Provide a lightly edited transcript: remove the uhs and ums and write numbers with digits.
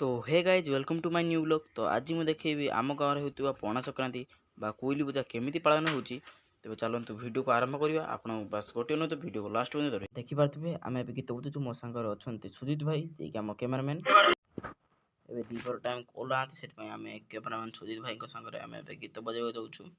तो hey guys welcome to my new blog. तो आज मुझे देखी आम गाँव में होता पणा संक्रांति बा कोईली पूजा केमी पालन होती। तेज चलतु वीडियो को आरंभ करवा। आप बस गोटे नुहत वीडियो को लास्ट पॉइंट देखिपे आम ए गीत बुझुचु। मो सांगे अच्छा सुजित भाई जी आम कैमेरामैन। ए दीपर टाइम कल आते से आम कैमेरामैन सुजित भाई सागर आम गीत बजाई जाऊँ।